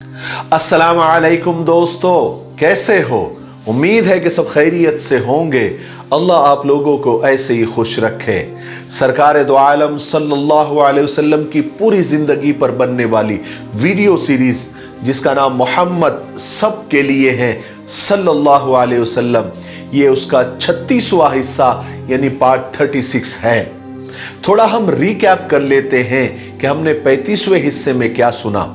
अस्सलाम वालेकुम दोस्तों, कैसे हो? उम्मीद है कि सब खैरियत से होंगे। अल्लाह आप लोगों को ऐसे ही खुश रखे। सरकार दो आलम सल्लल्लाहु अलैहि वसल्लम की पूरी जिंदगी पर बनने वाली वीडियो सीरीज जिसका नाम मोहम्मद सब के लिए है सल्लल्लाहु अलैहि वसल्लम, ये उसका 36वां हिस्सा यानी पार्ट 36 है। थोड़ा हम रिकैप कर लेते हैं कि हमने 35वें हिस्से में क्या सुना।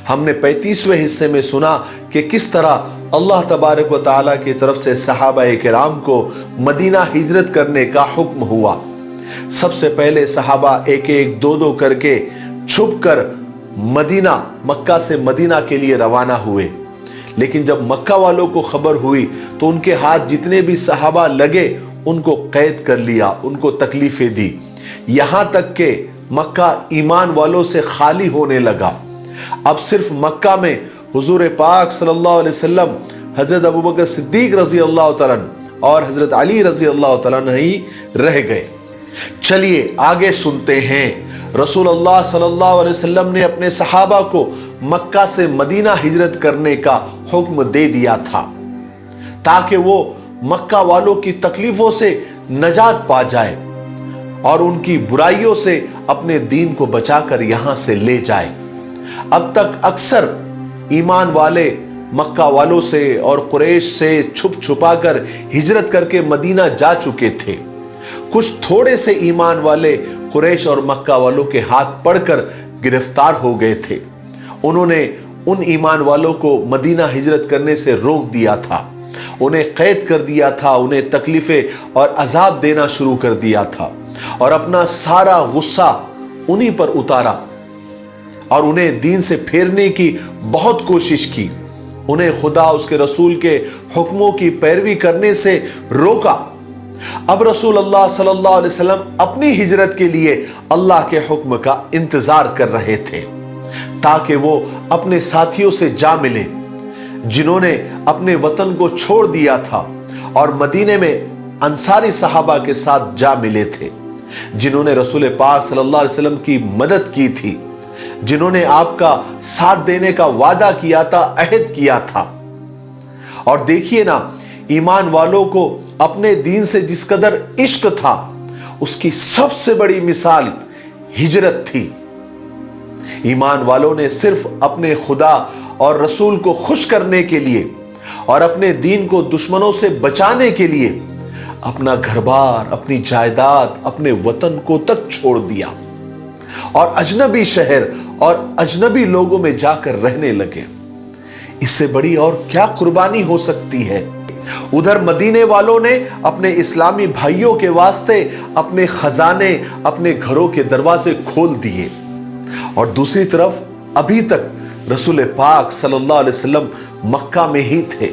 हमने 35वें हिस्से में सुना कि किस तरह अल्लाह तबारक व तआला की तरफ से सहाबाए किराम को मदीना हिजरत करने का हुक्म हुआ। सबसे पहले सहाबा एक एक दो दो करके छुपकर मक्का से मदीना के लिए रवाना हुए। लेकिन जब मक्का वालों को खबर हुई तो उनके हाथ जितने भी सहाबा लगे उनको कैद कर लिया, उनको तकलीफें दी, यहां तक कि मक्का ईमान वालों से खाली होने लगा। अब सिर्फ मक्का में हुजूर पाक सल्लल्लाहु अलैहि वसल्लम, हजरत अबू बकर सिद्दीक रजी अल्लाह तआला और हजरत अली रजी अल्लाह तआला ही रह गए। चलिए आगे सुनते हैं। रसूल अल्लाह सल्लल्लाहु अलैहि वसल्लम ने अपने सहाबा को मक्का से मदीना हिजरत करने का हुक्म दे दिया था ताकि वो मक्का वालों की तकलीफों से नजात पा जाए और उनकी बुराइयों से अपने दीन को बचाकर यहां से ले जाए। अब तक अक्सर ईमान वाले मक्का वालों से और कुरैश से छुप छुपाकर हिजरत करके मदीना जा चुके थे। कुछ थोड़े से ईमान वाले कुरैश और मक्का वालों के हाथ पड़कर गिरफ्तार हो गए थे। उन्होंने उन ईमान वालों को मदीना हिजरत करने से रोक दिया था, उन्हें कैद कर दिया था, उन्हें तकलीफें और अजाब देना शुरू कर दिया था और अपना सारा गुस्सा उन्हीं पर उतारा और उन्हें दीन से फेरने की बहुत कोशिश की। उन्हें खुदा उसके रसूल के हुक्मों की पैरवी करने से रोका। अब रसूल अल्लाह सल्लल्लाहु अलैहि वसल्लम अपनी हिजरत के लिए अल्लाह के हुक्म का इंतजार कर रहे थे ताकि वो अपने साथियों से जा मिले जिन्होंने अपने वतन को छोड़ दिया था और मदीने में अंसारी सहाबा के साथ जा मिले थे, जिन्होंने रसूल पाक सल्लल्लाहु अलैहि वसल्लम की मदद की थी, जिन्होंने आपका साथ देने का वादा किया था, अहद किया था। और देखिए ना, ईमान वालों को अपने दीन से जिस कदर इश्क था उसकी सबसे बड़ी मिसाल हिजरत थी। ईमान वालों ने सिर्फ अपने खुदा और रसूल को खुश करने के लिए और अपने दीन को दुश्मनों से बचाने के लिए अपना घरबार, अपनी जायदाद, अपने वतन को तक छोड़ दिया और अजनबी शहर और अजनबी लोगों में जाकर रहने लगे। इससे बड़ी और क्या कुर्बानी हो सकती है। उधर मदीने वालों ने अपने इस्लामी भाइयों के वास्ते अपने खजाने, अपने घरों के दरवाजे खोल दिए और दूसरी तरफ अभी तक रसूल पाक सल्लल्लाहु अलैहि वसल्लम मक्का में ही थे,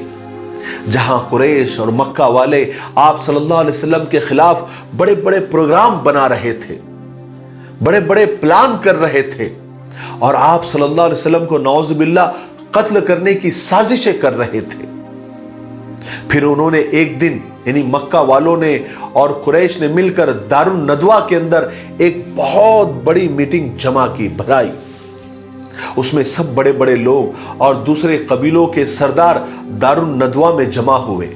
जहां कुरैश और मक्का वाले आप सल्लल्लाहु अलैहि वसल्लम के खिलाफ बड़े बड़े प्रोग्राम बना रहे थे, बड़े बड़े प्लान कर रहे थे और आप सल्लल्लाहु अलैहि वसल्लम को नौजुबिल्लाह कत्ल करने की साजिशें कर रहे थे। फिर उन्होंने एक दिन यानी मक्का वालों ने और कुरैश ने मिलकर दारुन नदवा के अंदर एक बहुत बड़ी मीटिंग जमा की, भराई। उसमें सब बड़े बड़े लोग और दूसरे कबीलों के सरदार दारुन नदवा में जमा हुए।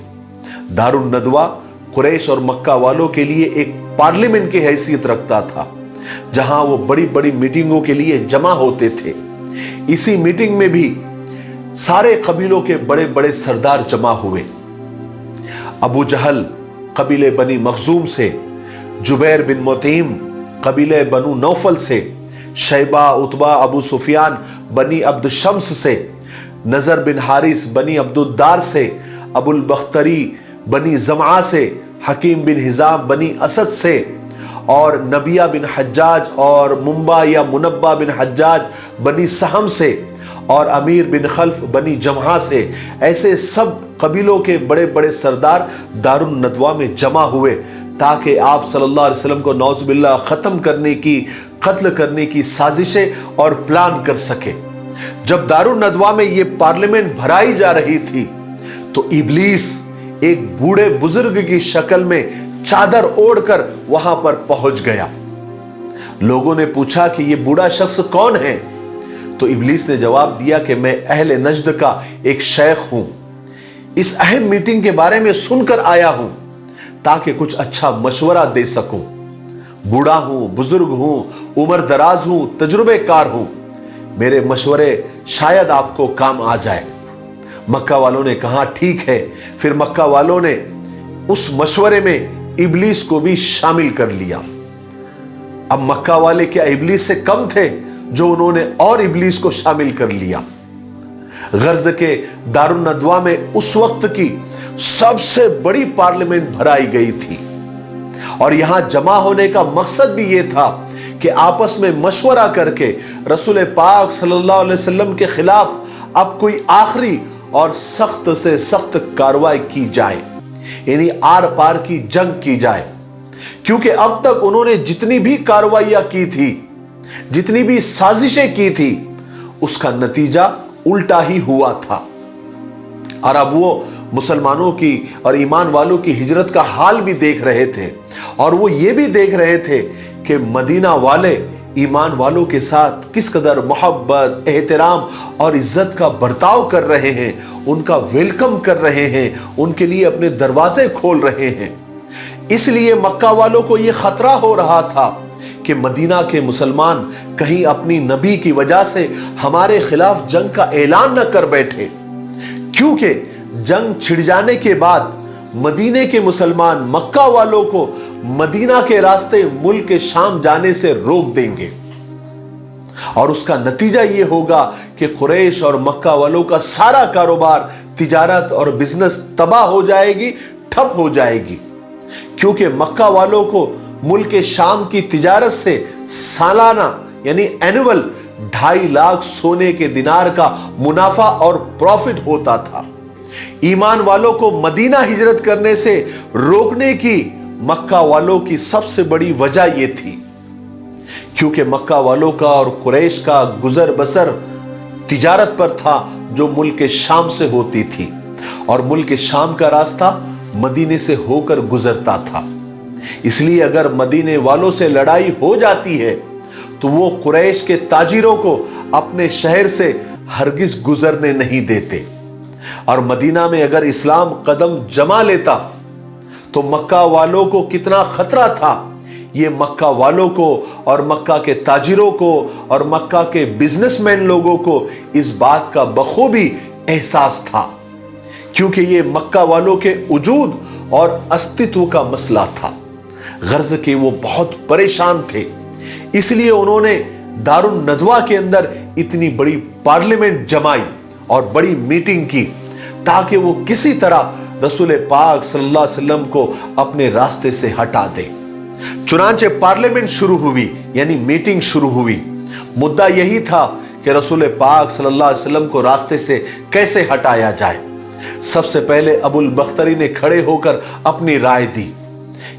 दारुन नदवा कुरैश और मक्का वालों के लिए एक पार्लियामेंट की हैसियत रखता था, जहां वो बड़ी बड़ी मीटिंगों के लिए जमा होते थे। इसी मीटिंग में भी सारे कबीलों के बड़े बड़े सरदार जमा हुए। अबू जहल कबीले बनी मखजूम से, जुबैर बिन मुतईम कबीले बनु नौफल से, शैबा उतबा अबू सुफियान बनी अब्द शम्स से, नजर बिन हारिस बनी अब्दुद्दार से, अबुल बख्तरी बनी जमा से, हकीम बिन हिजाम बनी असद से और नबिया बिन हज्जाज और मुंबा या मुनब्बा बिन हज्जाज बनी सहम से और अमीर बिन खल्फ बनी जमहा से, ऐसे सब कबीलों के बड़े बड़े सरदार दारुन नदवा में जमा हुए ताकि आप सल्लल्लाहु अलैहि वसल्लम को नौजुबिल्लाह खत्म करने की, कत्ल करने की साजिशें और प्लान कर सके। जब दारुन नदवा में ये पार्लियामेंट भराई जा रही थी तो इब्लीस एक बूढ़े बुजुर्ग की शक्ल में चादर ओढ़कर वहां पर पहुंच गया। लोगों ने पूछा कि ये बूढ़ा शख्स कौन है? तो इब्लीस ने जवाब दिया कि मैं अहले नजद का एक शेख हूं, इस अहम मीटिंग के बारे में सुनकर आया हूं ताकि कुछ अच्छा मशवरा दे सकूं। बूढ़ा हूं, बुजुर्ग हूं, उम्र दराज हूं, तजुर्बेकार हूं, मेरे मशवरे शायद आपको काम आ जाए। मक्का वालों ने कहा ठीक है। फिर मक्का वालों ने उस मशवरे में इब्लीस को भी शामिल कर लिया। अब मक्का वाले क्या इब्लीस से कम थे जो उन्होंने और इब्लीस को शामिल कर लिया। गर्ज के दारुन नदवा में उस वक्त की सबसे बड़ी पार्लियामेंट भराई गई थी और यहां जमा होने का मकसद भी यह था कि आपस में मशवरा करके रसूल पाक सल्लल्लाहु अलैहि वसल्लम के खिलाफ अब कोई आखिरी और सख्त से सख्त कार्रवाई की जाए, यानी आर पार की जंग की जाए। क्योंकि अब तक उन्होंने जितनी भी कार्रवाइयां की थी, जितनी भी साजिशें की थी, उसका नतीजा उल्टा ही हुआ था। और अब वो मुसलमानों की और ईमान वालों की हिजरत का हाल भी देख रहे थे और वो ये भी देख रहे थे कि मदीना वाले ईमान वालों के साथ किस कदर मोहब्बत, एहतराम और इज्जत का बर्ताव कर रहे हैं, उनका वेलकम कर रहे हैं, उनके लिए अपने दरवाजे खोल रहे हैं। इसलिए मक्का वालों को यह खतरा हो रहा था कि मदीना के मुसलमान कहीं अपनी नबी की वजह से हमारे खिलाफ जंग का ऐलान न कर बैठे, क्योंकि जंग छिड़ जाने के बाद मदीने के मुसलमान मक्का वालों को मदीना के रास्ते मुल्क के शाम जाने से रोक देंगे और उसका नतीजा यह होगा कि कुरैश और मक्का वालों का सारा कारोबार, तिजारत और बिजनेस तबाह हो जाएगी, ठप हो जाएगी। क्योंकि मक्का वालों को मुल्क के शाम की तिजारत से सालाना यानी एनुअल 2.5 लाख सोने के दिनार का मुनाफा और प्रॉफिट होता था। ईमान वालों को मदीना हिजरत करने से रोकने की मक्का वालों की सबसे बड़ी वजह यह थी, क्योंकि मक्का वालों का और कुरैश का गुजर बसर तिजारत पर था जो मुल्क के शाम से होती थी और मुल्क के शाम का रास्ता मदीने से होकर गुजरता था। इसलिए अगर मदीने वालों से लड़ाई हो जाती है तो वो कुरैश के ताजिरों को अपने शहर से हरगिज गुजरने नहीं देते और मदीना में अगर इस्लाम कदम जमा लेता तो मक्का वालों को कितना खतरा था, ये मक्का वालों को और मक्का के ताजिरों को और मक्का के बिजनेसमैन लोगों को इस बात का बखूबी एहसास था, क्योंकि ये मक्का वालों के वजूद और अस्तित्व का मसला था। गर्ज के वो बहुत परेशान थे, इसलिए उन्होंने दारुन नदवा के अंदर इतनी बड़ी पार्लियामेंट जमाई और बड़ी मीटिंग की ताकि वो किसी तरह रसूल पाक सल्लल्लाहु अलैहि वसल्लम को अपने रास्ते से हटा दे। चुनांचे पार्लियामेंट शुरू हुई, यानी मीटिंग शुरू हुई। मुद्दा यही था कि रसूल पाक सल्लल्लाहु अलैहि वसल्लम को रास्ते से कैसे हटाया जाए। सबसे पहले अबुल बख्तरी ने खड़े होकर अपनी राय दी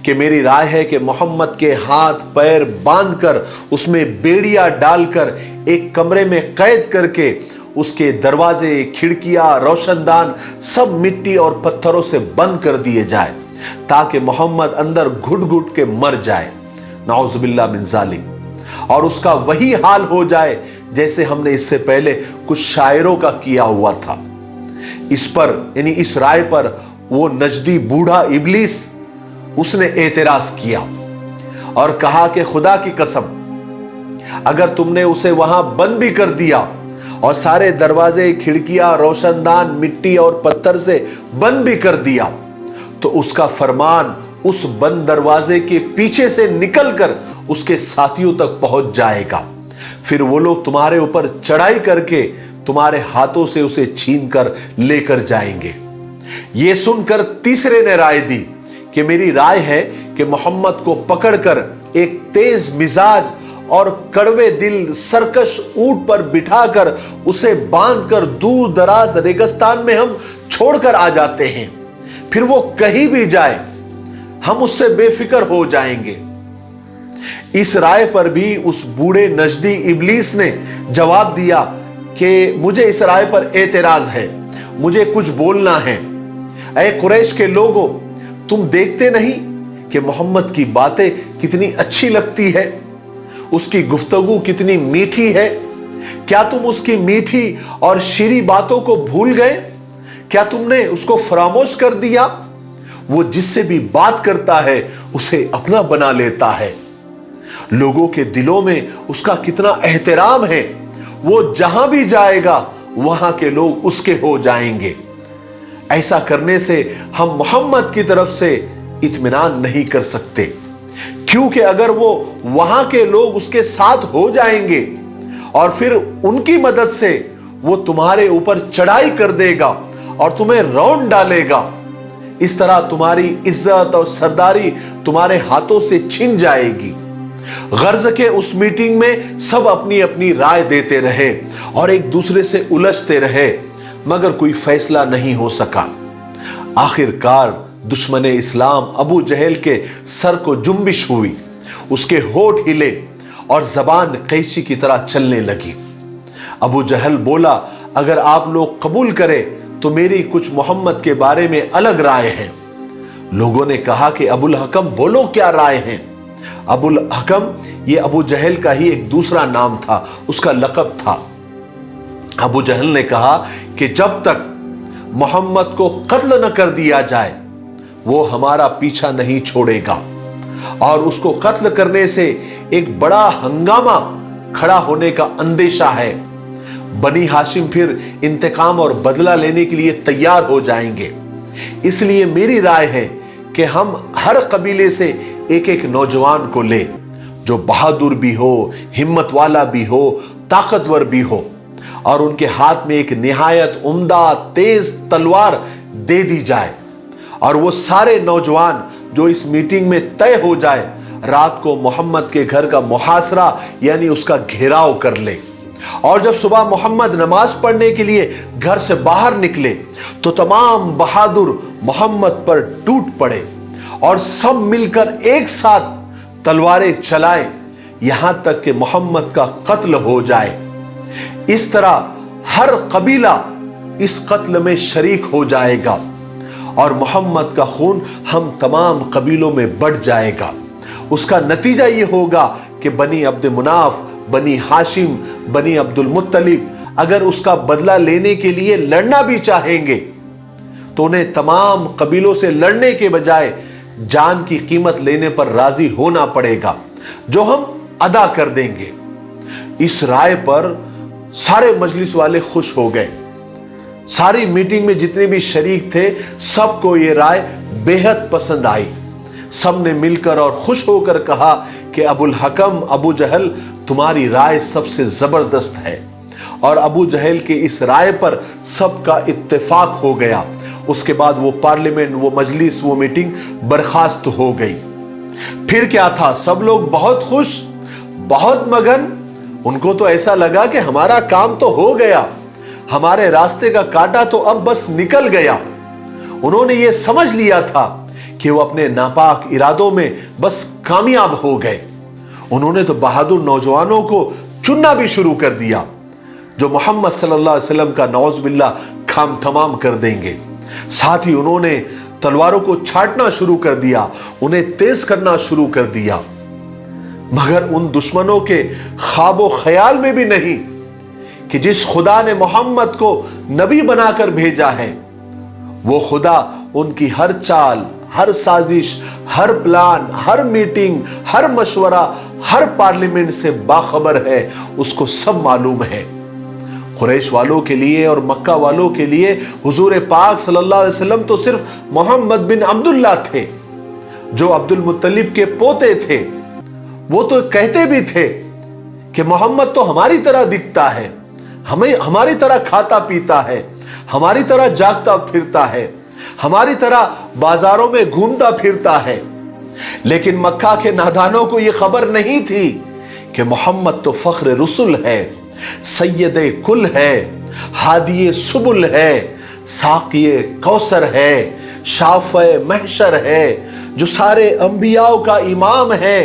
कि मेरी राय है कि मोहम्मद के हाथ पैर बांधकर उसमें बेड़ियां डालकर एक कमरे में कैद करके उसके दरवाजे, खिड़कियां, रोशनदान सब मिट्टी और पत्थरों से बंद कर दिए जाए ताकि मोहम्मद अंदर घुट घुट के मर जाए, नाउजुबिल्लाह मिन जालिक, और उसका वही हाल हो जाए जैसे हमने इससे पहले कुछ शायरों का किया हुआ था। इस पर यानी इस राय पर वो नजदी बूढ़ा इब्लीस उसने एतराज किया और कहा कि खुदा की कसम, अगर तुमने उसे वहां बंद भी कर दिया और सारे दरवाजे, खिड़कियां, रोशनदान मिट्टी और पत्थर से बंद भी कर दिया तो उसका फरमान उस बंद दरवाजे के पीछे से निकलकर उसके साथियों तक पहुंच जाएगा। फिर वो लोग तुम्हारे ऊपर चढ़ाई करके तुम्हारे हाथों से उसे छीन कर लेकर जाएंगे। यह सुनकर तीसरे ने राय दी कि मेरी राय है कि मोहम्मद को पकड़कर एक तेज मिजाज और कड़वे दिल सरकश ऊंट पर बिठाकर उसे बांधकर दूर दराज रेगिस्तान में हम छोड़कर आ जाते हैं। फिर वो कहीं भी जाए हम उससे बेफिक्र हो जाएंगे। इस राय पर भी उस बूढ़े नजदी इब्लीस ने जवाब दिया कि मुझे इस राय पर एतराज है, मुझे कुछ बोलना है। ऐ कुरैश के लोगों, तुम देखते नहीं कि मोहम्मद की बातें कितनी अच्छी लगती है, उसकी गुफ्तगू कितनी मीठी है, क्या तुम उसकी मीठी और शीरी बातों को भूल गए? क्या तुमने उसको फरामोश कर दिया? वो जिससे भी बात करता है उसे अपना बना लेता है। लोगों के दिलों में उसका कितना एहतराम है। वो जहां भी जाएगा वहां के लोग उसके हो जाएंगे। ऐसा करने से हम मोहम्मद की तरफ से इत्मीनान नहीं कर सकते, क्योंकि अगर वो वहां के लोग उसके साथ हो जाएंगे और फिर उनकी मदद से वो तुम्हारे ऊपर चढ़ाई कर देगा और तुम्हें रौंद डालेगा, इस तरह तुम्हारी इज्जत और सरदारी तुम्हारे हाथों से छिन जाएगी। गर्ज के उस मीटिंग में सब अपनी अपनी राय देते रहे और एक दूसरे से उलझते रहे, मगर कोई फैसला नहीं हो सका। आखिरकार दुश्मन इस्लाम अबू जहल के सर को जुम्बिश हुई, उसके होठ हिले और जबान कैंची की तरह चलने लगी। अबू जहल बोला, अगर आप लोग कबूल करें तो मेरी कुछ मोहम्मद के बारे में अलग राय है। लोगों ने कहा कि अबुल हकम बोलो क्या राय है। अबुल हकम ये अबू जहल का ही एक दूसरा नाम था, उसका लक़ब था। अबू जहल ने कहा कि जब तक मोहम्मद को कत्ल न कर दिया जाए वो हमारा पीछा नहीं छोड़ेगा, और उसको कत्ल करने से एक बड़ा हंगामा खड़ा होने का अंदेशा है। बनी हाशिम फिर इंतकाम और बदला लेने के लिए तैयार हो जाएंगे। इसलिए मेरी राय है कि हम हर कबीले से एक एक नौजवान को ले, जो बहादुर भी हो, हिम्मत वाला भी हो, ताकतवर भी हो, और उनके हाथ में एक निहायत उम्दा तेज तलवार दे दी जाए, और वो सारे नौजवान जो इस मीटिंग में तय हो जाए रात को मोहम्मद के घर का मुहासरा यानी उसका घेराव कर ले। और जब सुबह मोहम्मद नमाज पढ़ने के लिए घर से बाहर निकले तो तमाम बहादुर मोहम्मद पर टूट पड़े और सब मिलकर एक साथ तलवारें चलाएं, यहां तक कि मोहम्मद का कत्ल हो जाए। इस तरह हर कबीला इस कत्ल में शरीक हो जाएगा और मोहम्मद का खून हम तमाम कबीलों में बढ़ जाएगा। उसका नतीजा ये होगा कि बनी अब्द मुनाफ, बनी हाशिम, बनी अब्दुल मुत्तलिब अगर उसका बदला लेने के लिए लड़ना भी चाहेंगे तो उन्हें तमाम कबीलों से लड़ने के बजाय जान की कीमत लेने पर राजी होना पड़ेगा, जो हम अदा कर देंगे। इस राय पर सारे मजलिस वाले खुश हो गए। सारी मीटिंग में जितने भी शरीक थे सबको ये राय बेहद पसंद आई। सब ने मिलकर और खुश होकर कहा कि अबुल हकम, अबू जहल, तुम्हारी राय सबसे जबरदस्त है। और अबू जहल के इस राय पर सबका इत्तेफाक हो गया। उसके बाद वो पार्लियामेंट, वो मजलिस, वो मीटिंग बर्खास्त हो गई। फिर क्या था, सब लोग बहुत खुश, बहुत मगन। उनको तो ऐसा लगा कि हमारा काम तो हो गया, हमारे रास्ते का कांटा तो अब बस निकल गया। उन्होंने ये समझ लिया था कि वो अपने नापाक इरादों में बस कामयाब हो गए। उन्होंने तो बहादुर नौजवानों को चुनना भी शुरू कर दिया, जो मोहम्मद सल्लल्लाहु अलैहि वसल्लम का नौज बिल्ला खाम तमाम कर देंगे। साथ ही उन्होंने तलवारों को छाटना शुरू कर दिया, उन्हें तेज करना शुरू कर दिया। मगर उन दुश्मनों के ख्वाबो ख्याल में भी नहीं कि जिस खुदा ने मोहम्मद को नबी बनाकर भेजा है, वो खुदा उनकी हर चाल, हर साजिश, हर प्लान, हर मीटिंग, हर मशवरा, हर पार्लियामेंट से बाखबर है। उसको सब मालूम है। कुरैश वालों के लिए और मक्का वालों के लिए हुजूर पाक सल्लल्लाहु अलैहि वसल्लम तो सिर्फ मोहम्मद बिन अब्दुल्ला थे, जो अब्दुल मुत्तलिब के पोते थे। वो तो कहते भी थे कि मोहम्मद तो हमारी तरह दिखता है, हमें हमारी तरह खाता पीता है, हमारी तरह जागता फिरता है, हमारी तरह बाजारों में घूमता फिरता है। लेकिन मक्का के नादानों को यह खबर नहीं थी कि मोहम्मद तो फख्र रसूल है, सैयदे कुल है, हादिये सुबुल है, साकिये कौसर है, शाफ़े महशर है, जो सारे अंबियाओं का इमाम है।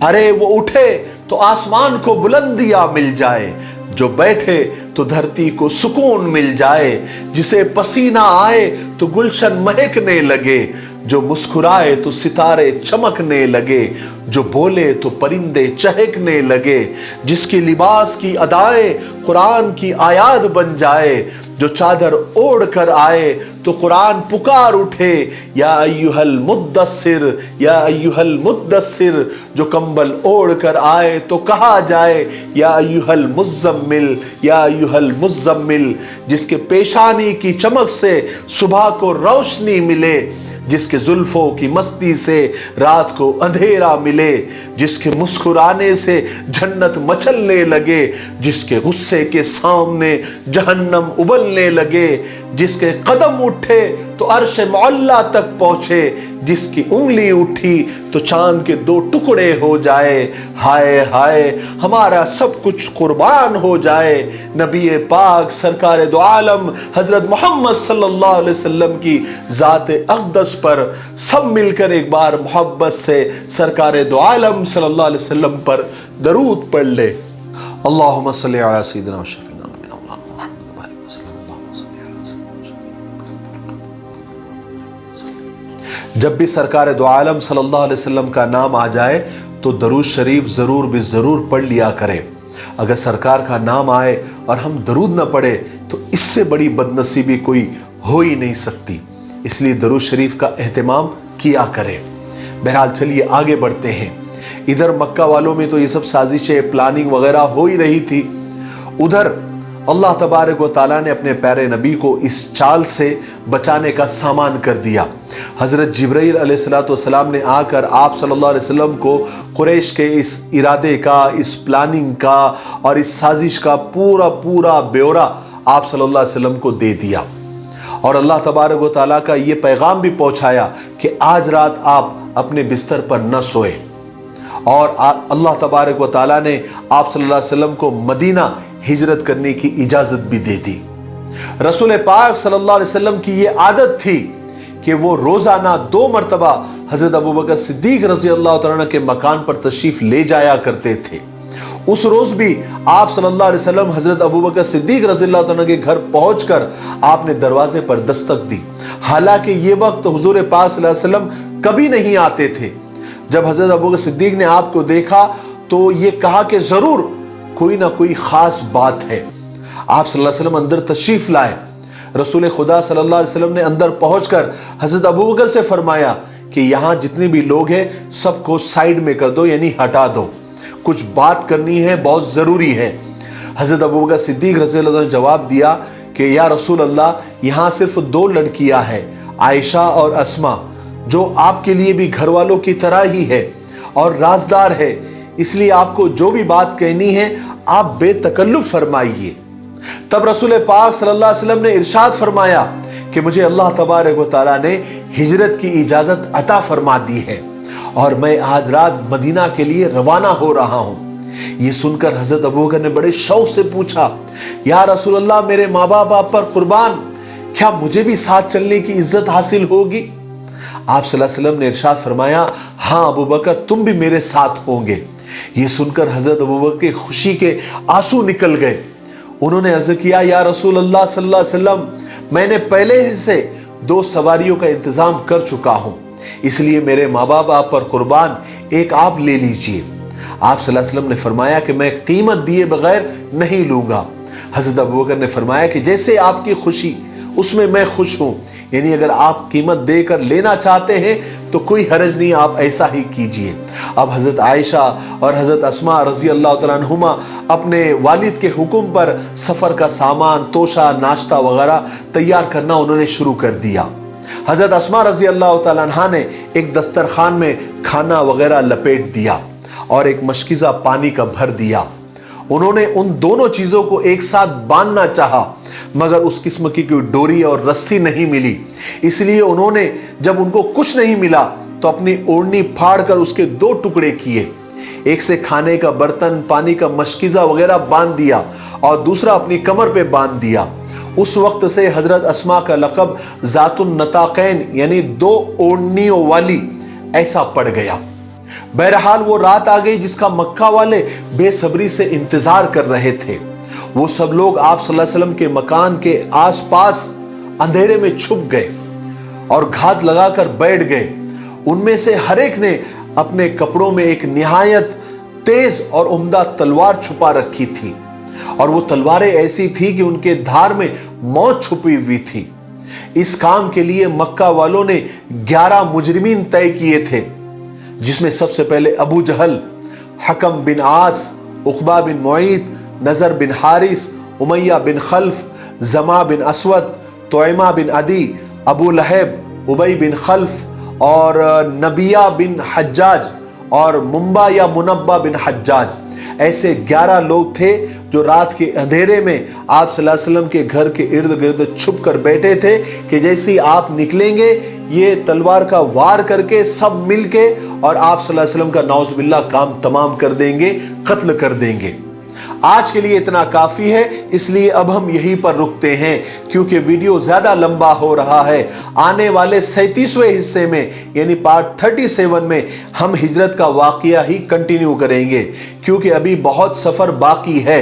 अरे वो उठे तो आसमान को बुलंदियां मिल जाए, जो बैठे तो धरती को सुकून मिल जाए, जिसे पसीना आए तो गुलशन महकने लगे, जो मुस्कुराए तो सितारे चमकने लगे, जो बोले तो परिंदे चहकने लगे, जिसकी लिबास की अदाएं कुरान की आयात बन जाए, जो चादर ओढ़ कर आए तो कुरान पुकार उठे, या अय्युहल मुद्दस्सिर या अय्युहल मुद्दस्सिर, जो कंबल ओढ़ कर आए तो कहा जाए या अय्युहल मुज़्ज़म्मिल या अय्युहल मुज़्ज़म्मिल, जिसके पेशानी की चमक से सुबह को रोशनी मिले, जिसके जुल्फों की मस्ती से रात को अंधेरा मिले, जिसके मुस्कुराने से जन्नत मचलने लगे, जिसके गुस्से के सामने जहन्नम उबलने लगे, जिसके कदम उठे तो अर्श मौला तक पहुंचे, जिसकी उंगली उठी तो चांद के 2 टुकड़े हो जाए। हाय हाय हमारा सब कुछ कुर्बान हो जाए, नबी पाक सरकार दो आलम हजरत मोहम्मद सल्लल्लाहु अलैहि वसल्लम की ज़ात अक़दस पर सब मिलकर एक बार मोहब्बत से सरकार दो आलम सल्लल्लाहु अलैहि वसल्लम पर दरूद पढ़ ले। अल्लाहुम्मा सल्ली अला सय्यिदिना व शफ़ीना जब भी सरकार दो आलम सल्लल्लाहु अलैहि वसल्लम का नाम आ जाए तो दरूद शरीफ ज़रूर भी ज़रूर पढ़ लिया करें। अगर सरकार का नाम आए और हम दरूद न पढ़े तो इससे बड़ी बदनसीबी कोई हो ही नहीं सकती, इसलिए दरूद शरीफ का एहतमाम किया करें। बहरहाल चलिए आगे बढ़ते हैं। इधर मक्का वालों में तो ये सब साजिशें प्लानिंग वगैरह हो ही रही थी, उधर अल्लाह तबारक व तआला ने अपने प्यारे नबी को इस चाल से बचाने का सामान कर दिया। हज़रत जिब्राइल अलैहिस्सलाम ने आकर आप सल्लल्लाहु अलैहि वसल्लम को कुरैश के इस इरादे का, इस प्लानिंग का और इस साजिश का पूरा ब्यौरा आप सल्लल्लाहु अलैहि वसल्लम को दे दिया और अल्लाह तबारक व तआला का ये पैगाम भी पहुँचाया कि आज रात आप अपने बिस्तर पर न सोए, और अल्लाह तबारक व तआला ने आप सल्लल्लाहु अलैहि वसल्लम को मदीना हिजरत करने की इजाज़त भी दे दी। रसूल पाक सल्लल्लाहु अलैहि वसल्लम की ये आदत थी कि वो रोज़ाना 2 मरतबा हज़रत अबू बकर सिद्दीक़ रज़ी अल्लाह तआला अन्हु के मकान पर तशरीफ़ ले जाया करते थे। उस रोज़ भी आप सल्लल्लाहु अलैहि वसल्लम हज़रत अबू बकर सिद्दीक़ रज़ी अल्लाह तआला अन्हु के घर पहुँचकर आपने दरवाजे पर दस्तक दी। हालांकि ये वक्त हुज़ूर पाक सल्लल्लाहु अलैहि वसल्लम कभी नहीं आते थे। जब हज़रत अबू बकर सिद्दीक़ ने आपको देखा तो ये कहा कि ज़रूर कोई ना कोई ख़ास बात है। आप सल्लल्लाहु अलैहि वसल्लम अंदर तशरीफ़ लाए। रसूल खुदा सल्लल्लाहु अलैहि वसल्लम ने अंदर पहुंचकर हज़रत अबू बकर से फरमाया कि यहाँ जितने भी लोग हैं सबको साइड में कर दो, यानी हटा दो, कुछ बात करनी है, बहुत ज़रूरी है। हज़रत अबू बकर सिद्दीक़ रज़ी अल्लाह ने जवाब दिया कि या रसूल अल्लाह, यहाँ सिर्फ 2 लड़कियाँ हैं, आयशा और अस्मा, जो आपके लिए भी घर वालों की तरह ही है और राजदार है, इसलिए आपको जो भी बात कहनी है आप बेतकल्लुफ़ फरमाइए। तब रसूल पाक सल्लल्लाहु अलैहि वसल्लम ने इरशाद फरमाया कि मुझे अल्लाह तबारक व तआला ने हिजरत की इजाज़त अता फरमा दी है और मैं आज रात मदीना के लिए रवाना हो रहा हूँ। ये सुनकर हज़रत अबू बकर ने बड़े शौक़ से पूछा, या रसूल अल्लाह, मेरे माँ बाप आप पर कुर्बान, क्या मुझे भी साथ चलने की इज्जत हासिल होगी? आप सल्लल्लाहु अलैहि वसल्लम ने इरशाद फरमाया, हाँ अबू बकर, तुम भी मेरे साथ होंगे। ये सुनकर हज़रत अबू बकर के खुशी के आंसू निकल गए। उन्होंने अर्ज़ किया, या रसूल अल्लाह सल्लल्लाहु अलैहि वसल्लम, मैंने पहले ही से 2 सवारियों का इंतज़ाम कर चुका हूँ, इसलिए मेरे माँ बाप आप पर कुर्बान, एक आप ले लीजिए। आप सल्लल्लाहु अलैहि वसल्लम ने फरमाया कि मैं कीमत दिए बगैर नहीं लूँगा। हज़रत अबू बकर ने फरमाया कि जैसे आपकी खुशी उसमें मैं खुश हूँ, यानी अगर आप कीमत देकर लेना चाहते हैं तो कोई हरज नहीं, आप ऐसा ही कीजिए। अब हज़रत आयशा और हज़रत अस्मा रज़ी अल्लाह तआला अन्हुमा अपने वालिद के हुक्म पर सफ़र का सामान, तोशा, नाश्ता वगैरह तैयार करना उन्होंने शुरू कर दिया। हज़रत अस्मा रज़ी अल्लाह तआला अन्हा ने एक दस्तरखान में खाना वगैरह लपेट दिया और एक मशकीज़ा पानी का भर दिया। उन्होंने उन दोनों चीज़ों को एक साथ बांधना चाहा, मगर उस किस्म की कोई डोरी और रस्सी नहीं मिली, इसलिए उन्होंने जब उनको कुछ नहीं मिला तो अपनी ओढ़नी फाड़ कर उसके 2 टुकड़े किए, एक से खाने का बर्तन, पानी का मशकीज़ा वगैरह बांध दिया और दूसरा अपनी कमर पे बांध दिया। उस वक्त से हज़रत अस्मा का लक़ब ज़ातुन नताक़ैन, यानी 2 ओढ़नियों वाली, ऐसा पड़ गया। बहरहाल वो रात आ गई जिसका मक्का वाले बेसब्री से इंतजार कर रहे थे। वो सब लोग आप सल्लल्लाहु अलैहि वसल्लम के मकान के आसपास अंधेरे में छुप गए और घात लगाकर बैठ गए। उनमें से हर एक ने अपने कपड़ों में एक निहायत तेज और उम्दा तलवार छुपा रखी थी, और वो तलवारें ऐसी थी कि उनके धार में मौत छुपी हुई थी। इस काम के लिए मक्का वालों ने 11 मुजरिमीन तय किए थे, जिसमें सबसे पहले अबू जहल, हकम बिन आस, उक़बा बिन मुईत, नज़र बिन हारिस, उमैया बिन खल्फ, जमा बिन असवद, तोयमा बिन अदी, अबू लहब, उबई बिन खल्फ और नबिया बिन हज्जाज और मुंबा या मुनब्बा बिन हज्जाज। ऐसे 11 लोग थे जो रात के अंधेरे में आप सल्लल्लाहु अलैहि वसल्लम के घर के इर्द गिर्द छुप कर बैठे थे कि जैसे ही आप निकलेंगे ये तलवार का वार करके सब मिलके और आप सल्लल्लाहु अलैहि वसल्लम का नाउज़ बिल्लाह काम तमाम कर देंगे, कत्ल कर देंगे। आज के लिए इतना काफी है, इसलिए अब हम यहीं पर रुकते हैं क्योंकि वीडियो ज्यादा लंबा हो रहा है। आने वाले 37वें हिस्से में यानी पार्ट 37 में हम हिजरत का वाकया ही कंटिन्यू करेंगे, क्योंकि अभी बहुत सफर बाकी है।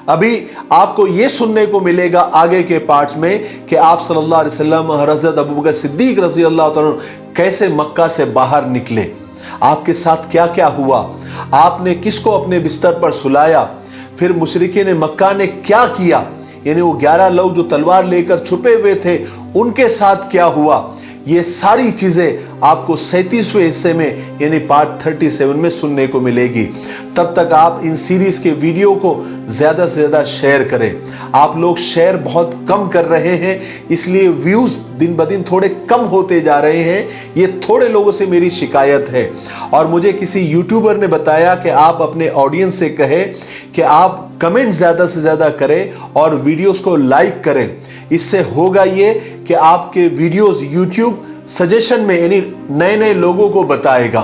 अभी आपको ये सुनने को मिलेगा आगे के पार्ट्स में कि आप सल्लल्लाहु अलैहि वसल्लम हज़रत अबू बकर सिद्दीक रज़ी अल्लाह तआला कैसे मक्का से बाहर निकले, आपके साथ क्या क्या हुआ, आपने किसको अपने बिस्तर पर सुलाया, फिर मुशरिकीन मक्का ने क्या किया, यानी वो 11 लोग जो तलवार लेकर छुपे हुए थे उनके साथ क्या हुआ। ये सारी चीजें आपको 37वें हिस्से में यानी पार्ट 37 में सुनने को मिलेगी। तब तक आप इन सीरीज के वीडियो को ज्यादा से ज्यादा शेयर करें। आप लोग शेयर बहुत कम कर रहे हैं, इसलिए व्यूज दिन ब दिन थोड़े कम होते जा रहे हैं। ये थोड़े लोगों से मेरी शिकायत है, और मुझे किसी यूट्यूबर ने बताया कि आप अपने ऑडियंस से कहें कि आप कमेंट ज्यादा से ज्यादा करें और वीडियोस को लाइक करें। इससे होगा ये कि आपके वीडियोस यूट्यूब सजेशन में यानी नए नए लोगों को बताएगा।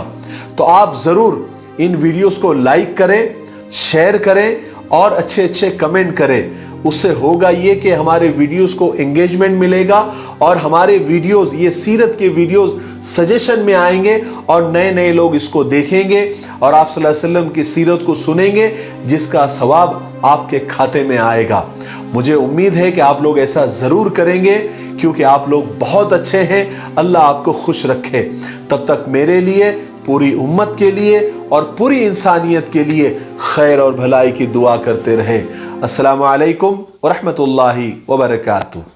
तो आप जरूर इन वीडियोस को लाइक करें, शेयर करें और अच्छे अच्छे कमेंट करें। उससे होगा ये कि हमारे वीडियोस को एंगेजमेंट मिलेगा और हमारे वीडियोस, ये सीरत के वीडियोस सजेशन में आएंगे और नए नए लोग इसको देखेंगे और आप सल्लल्लाहु अलैहि वसल्लम की सीरत को सुनेंगे, जिसका सवाब आपके खाते में आएगा। मुझे उम्मीद है कि आप लोग ऐसा ज़रूर करेंगे, क्योंकि आप लोग बहुत अच्छे हैं। अल्लाह आपको खुश रखे। तब तक मेरे लिए, पूरी उम्मत के लिए और पूरी इंसानियत के लिए खैर और भलाई की दुआ करते रहे। अस्सलामु अलैकुम व रहमतुल्लाहि व बरकातुहू।